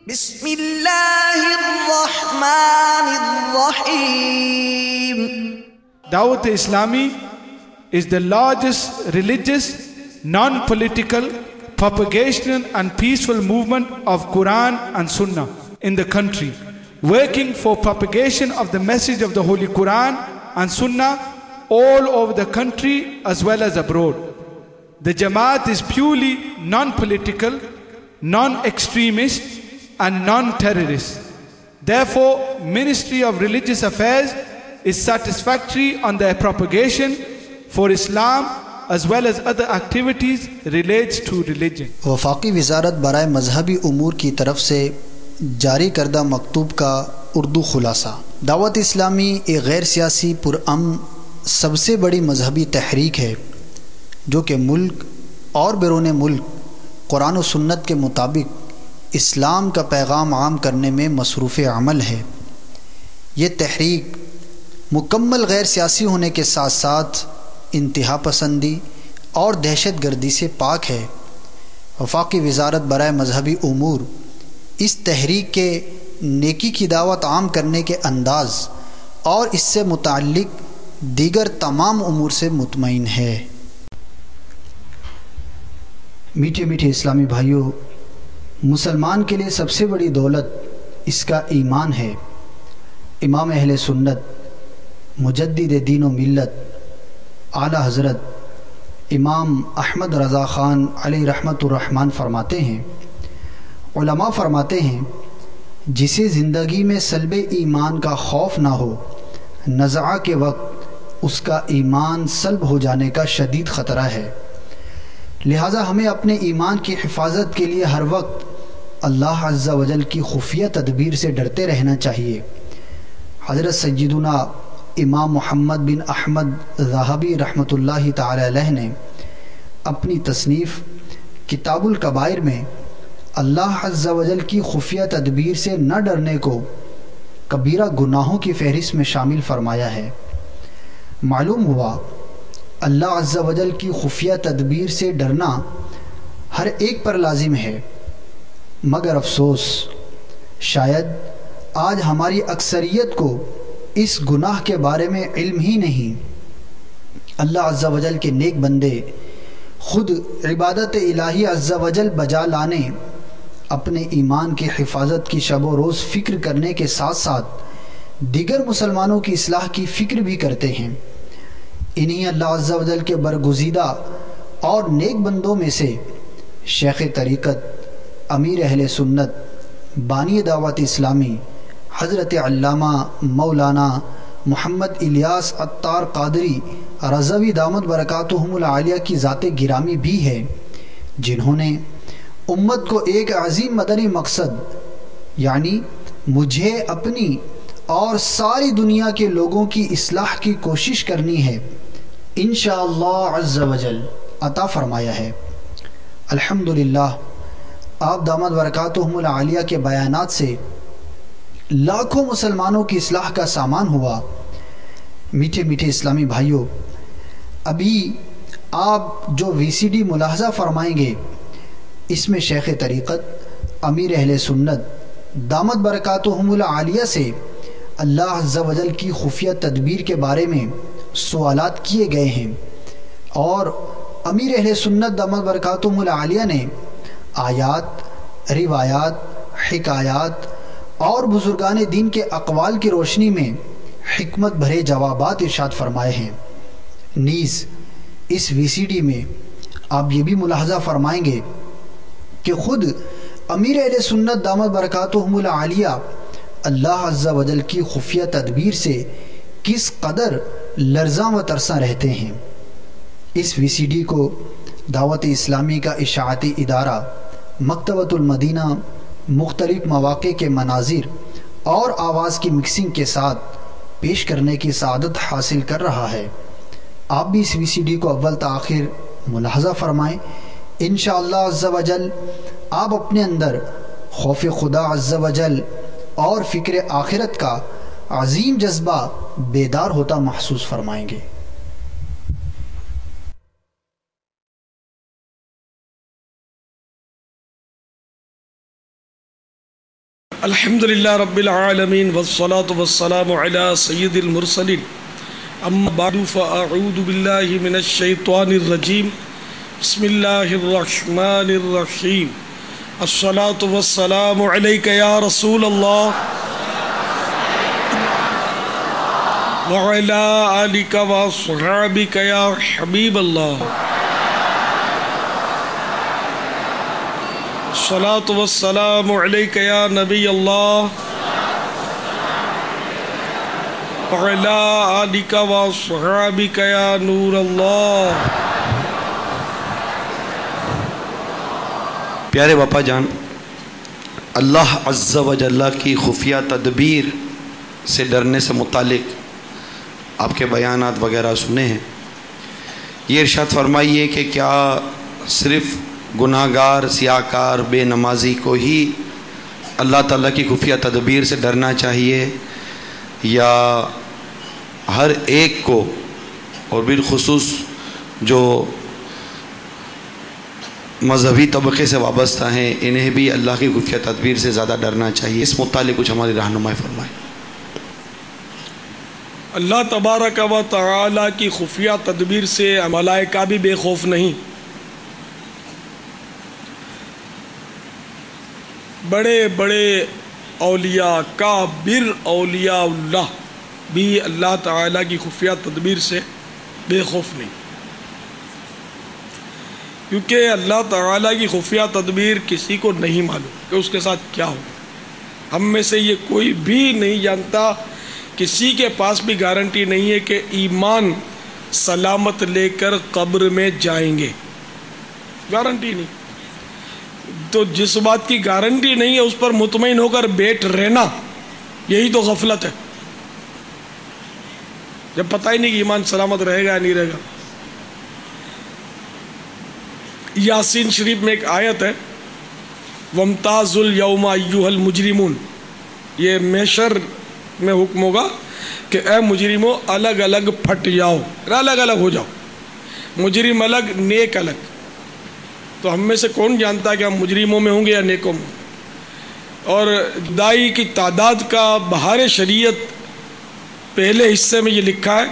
بسم اللہ الرحمن الرحیم. Dawat Islami is the largest religious, non-political, propagational and peaceful movement of Quran and Sunnah in the country, working for propagation of the message of the Holy Quran and Sunnah all over the country as well as abroad. The Jamaat is purely non-political, non-extremist and non-terrorist. Therefore, Ministry of Religious Affairs is satisfactory on their propagation for Islam as well as other activities relates to religion. وفاقی وزارت برائے مذہبی امور کی طرف سے جاری کردہ مکتوب کا اردو خلاصہ. دعوت اسلامی ایک غیر سیاسی پرامن سب سے بڑی مذہبی تحریک ہے جو کہ ملک اور بیرون ملک قرآن و سنت کے مطابق اسلام کا پیغام عام کرنے میں مصروف عمل ہے. یہ تحریک مکمل غیر سیاسی ہونے کے ساتھ ساتھ انتہا پسندی اور دہشت گردی سے پاک ہے. وفاقی وزارت برائے مذہبی امور اس تحریک کے نیکی کی دعوت عام کرنے کے انداز اور اس سے متعلق دیگر تمام امور سے مطمئن ہے. میٹھے میٹھے اسلامی بھائیوں، مسلمان کے لیے سب سے بڑی دولت اس کا ایمان ہے. امام اہل سنت، مجدد دین و ملت، اعلیٰ حضرت امام احمد رضا خان علیہ رحمت الرحمن فرماتے ہیں، علماء فرماتے ہیں، جسے زندگی میں سلب ایمان کا خوف نہ ہو، نزعہ کے وقت اس کا ایمان سلب ہو جانے کا شدید خطرہ ہے. لہٰذا ہمیں اپنے ایمان کی حفاظت کے لیے ہر وقت اللہ عز و جل کی خفیہ تدبیر سے ڈرتے رہنا چاہیے. حضرت سیدنا امام محمد بن احمد ذہبی رحمۃ اللہ تعالی علیہ نے اپنی تصنیف کتاب الکبائر میں اللہ عز و جل کی خفیہ تدبیر سے نہ ڈرنے کو کبیرہ گناہوں کی فہرست میں شامل فرمایا ہے. معلوم ہوا اللہ عز و جل کی خفیہ تدبیر سے ڈرنا ہر ایک پر لازم ہے، مگر افسوس شاید آج ہماری اکثریت کو اس گناہ کے بارے میں علم ہی نہیں. اللہ عز و جل کے نیک بندے خود عبادت الہی عز و جل بجا لانے، اپنے ایمان کی حفاظت کی شب و روز فکر کرنے کے ساتھ ساتھ دیگر مسلمانوں کی اصلاح کی فکر بھی کرتے ہیں. انہی اللہ عز و جل کے برگزیدہ اور نیک بندوں میں سے شیخ طریقت، امیر اہل سنت، بانی دعوت اسلامی حضرت علامہ مولانا محمد الیاس عطار قادری رضوی دامت برکاتہم العالیہ کی ذات گرامی بھی ہے، جنہوں نے امت کو ایک عظیم مدنی مقصد یعنی مجھے اپنی اور ساری دنیا کے لوگوں کی اصلاح کی کوشش کرنی ہے انشاءاللہ عز و جل عطا فرمایا ہے. الحمدللہ آپ دامت برکاتہم العالیہ کے بیانات سے لاکھوں مسلمانوں کی اصلاح کا سامان ہوا. میٹھے میٹھے اسلامی بھائیوں، ابھی آپ جو VCD ملاحظہ فرمائیں گے اس میں شیخ طریقت، امیر اہل سنت دامت برکاتہم العالیہ سے اللہ عز و جل کی خفیہ تدبیر کے بارے میں سوالات کیے گئے ہیں، اور امیر اہل سنت دامت برکاتہم العالیہ نے آیات، روایات، حکایات اور بزرگان دین کے اقوال کی روشنی میں حکمت بھرے جوابات ارشاد فرمائے ہیں. نیز اس VCD میں آپ یہ بھی ملاحظہ فرمائیں گے کہ خود امیر اہل سنت دامت برکاتہم العالیہ اللہ عز و جل کی خفیہ تدبیر سے کس قدر لرزاں و ترساں رہتے ہیں. اس VCD کو دعوت اسلامی کا اشاعتی ادارہ مکتبۃ المدینہ مختلف مواقع کے مناظر اور آواز کی مکسنگ کے ساتھ پیش کرنے کی سعادت حاصل کر رہا ہے. آپ بھی اس VCD کو اول تا آخر ملاحظہ فرمائیں. انشاءاللہ عز و جل آپ اپنے اندر خوف خدا عز و جل اور فکر آخرت کا عظیم جذبہ بیدار ہوتا محسوس فرمائیں گے. الحمد للہ رب العالمین والصلاة والسلام علی سید المرسلین اما بعد فاعوذ باللہ من الشیطان الرجیم بسم اللہ الرحمن الرحیم الصلاة والسلام علیک یا رسول اللہ وعلی آلک واصحابک یا حبیب اللہ الصلاة والسلام علیک یا نبی اللہ وعلی آلک واصحابک یا نور اللہ. پیارے باپا جان، اللہ عز و جل کی خفیہ تدبیر سے ڈرنے سے متعلق آپ کے بیانات وغیرہ سنے ہیں. یہ ارشاد فرمائیے کہ کیا صرف گناہ گار، سیاہکار، بے نمازی کو ہی اللہ تعالیٰ کی خفیہ تدبیر سے ڈرنا چاہیے، یا ہر ایک کو، اور بالخصوص جو مذہبی طبقے سے وابستہ ہیں انہیں بھی اللہ کی خفیہ تدبیر سے زیادہ ڈرنا چاہیے؟ اس متعلق کچھ ہماری رہنمائی فرمائیں. اللہ تبارک و تعالی کی خفیہ تدبیر سے ملائکہ بھی بے خوف نہیں. بڑے بڑے اولیاء، کابر اولیاء اللہ بھی اللہ تعالیٰ کی خفیہ تدبیر سے بے خوف نہیں، کیونکہ اللہ تعالیٰ کی خفیہ تدبیر کسی کو نہیں معلوم کہ اس کے ساتھ کیا ہو. ہم میں سے یہ کوئی بھی نہیں جانتا، کسی کے پاس بھی گارنٹی نہیں ہے کہ ایمان سلامت لے کر قبر میں جائیں گے. گارنٹی نہیں. تو جس بات کی گارنٹی نہیں ہے اس پر مطمئن ہو کر بیٹھ رہنا، یہی تو غفلت ہے. جب پتہ ہی نہیں کہ ایمان سلامت رہے گا یا نہیں رہے گا. یاسین شریف میں ایک آیت ہے، وَامْتَازُوا الْيَوْمَ أَيُّهَا الْمُجْرِمُونَ. یہ محشر میں حکم ہوگا کہ اے مجرموں الگ الگ پھٹ جاؤ، الگ الگ ہو جاؤ. مجرم الگ، نیک الگ. تو ہم میں سے کون جانتا ہے کہ ہم مجرموں میں ہوں گے یا نیکوں میں. اور دائی کی تعداد کا بہار شریعت پہلے حصے میں یہ لکھا ہے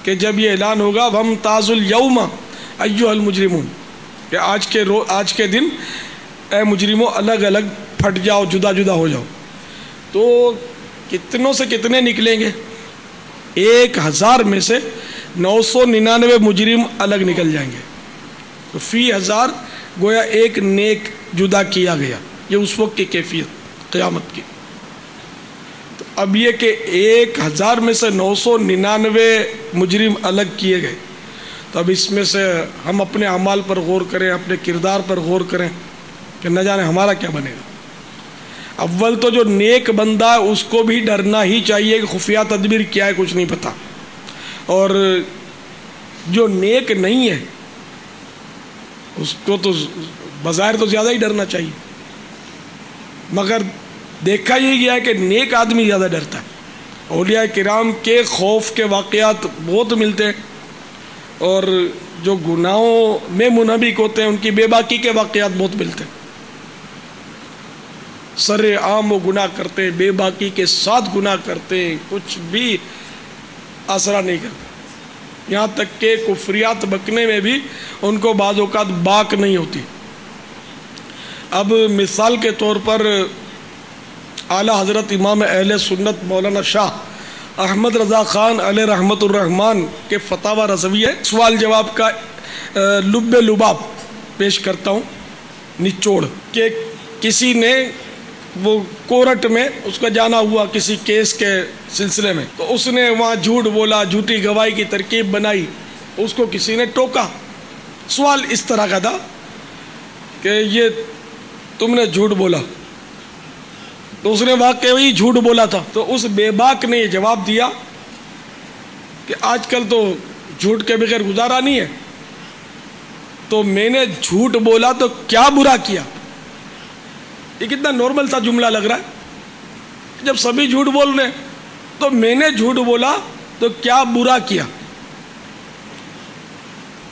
کہ جب یہ اعلان ہوگا وَامْتَازُوا الْيَوْمَ أَيُّهَا الْمُجْرِمُونَ، کہ آج کے دن اے مجرموں الگ الگ پھٹ جاؤ، جدا جدا ہو جاؤ. تو کتنوں سے کتنے نکلیں گے؟ 1000 میں سے 999 مجرم الگ نکل جائیں گے. تو فی 1000 گویا ایک نیک جدا کیا گیا. یہ اس وقت کی کیفیت قیامت کی. تو اب یہ کہ 1000 میں سے 999 مجرم الگ کیے گئے، تو اب اس میں سے ہم اپنے اعمال پر غور کریں، اپنے کردار پر غور کریں کہ نہ جانے ہمارا کیا بنے گا. اول تو جو نیک بندہ ہے اس کو بھی ڈرنا ہی چاہیے کہ خفیہ تدبیر کیا ہے کچھ نہیں پتا. اور جو نیک نہیں ہے اس کو تو بظاہر تو زیادہ ہی ڈرنا چاہیے، مگر دیکھا یہ گیا ہے کہ نیک آدمی زیادہ ڈرتا ہے. اولیاء کرام کے خوف کے واقعات بہت ملتے ہیں، اور جو گناہوں میں منہمک ہوتے ہیں ان کی بے باکی کے واقعات بہت ملتے ہیں. سر عام وہ گناہ کرتے ہیں، بے باکی کے ساتھ گناہ کرتے ہیں، کچھ بھی آسرا نہیں کرتے. یہاں تک کہ کفریات بکنے میں بھی ان کو بعض اوقات باک نہیں ہوتی. اب مثال کے طور پر اعلیٰ حضرت امام اہل سنت مولانا شاہ احمد رضا خان علیہ رحمت الرحمن کے فتاوی رضویہ سوال جواب کا لب لباب پیش کرتا ہوں، نچوڑ. کہ کسی نے وہ کورٹ میں اس کا جانا ہوا کسی کیس کے سلسلے میں، تو اس نے وہاں جھوٹ بولا، جھوٹی گواہی کی ترکیب بنائی، اس کو کسی نے ٹوکا. سوال اس طرح کا تھا کہ یہ تم نے جھوٹ بولا، تو اس نے واقعی جھوٹ بولا تھا. تو اس بے باک نے یہ جواب دیا کہ آج کل تو جھوٹ کے بغیر گزارا نہیں ہے، تو میں نے جھوٹ بولا تو کیا برا کیا. یہ کتنا نارمل سا جملہ لگ رہا ہے. جب سبھی جھوٹ بول رہے ہیں تو میں نے جھوٹ بولا تو کیا برا کیا.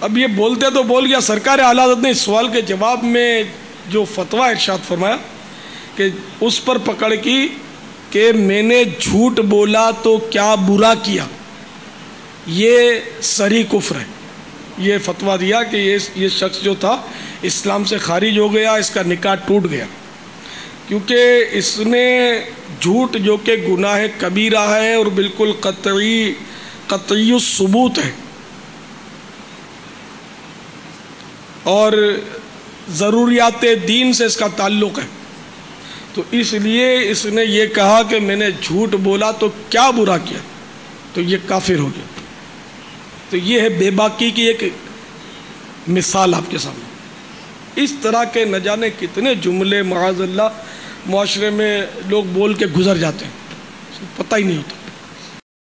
اب یہ بولتے تو بول گیا. سرکار اعلیٰ حضرت نے اس سوال کے جواب میں جو فتویٰ ارشاد فرمایا کہ اس پر پکڑ کی کہ میں نے جھوٹ بولا تو کیا برا کیا، یہ صریح کفر ہے. یہ فتویٰ دیا کہ یہ شخص جو تھا اسلام سے خارج ہو گیا، اس کا نکاح ٹوٹ گیا، کیونکہ اس نے جھوٹ جو کہ گناہ کبیرہ ہے اور بالکل قطعی الثبوت ہے، اور ضروریات دین سے اس کا تعلق ہے، تو اس لیے اس نے یہ کہا کہ میں نے جھوٹ بولا تو کیا برا کیا، تو یہ کافر ہو گیا. تو یہ ہے بے باکی کی ایک مثال آپ کے سامنے. اس طرح کے نہ جانے کتنے جملے معاذ اللہ معاشرے میں لوگ بول کے گزر جاتے ہیں، پتہ ہی نہیں ہوتا.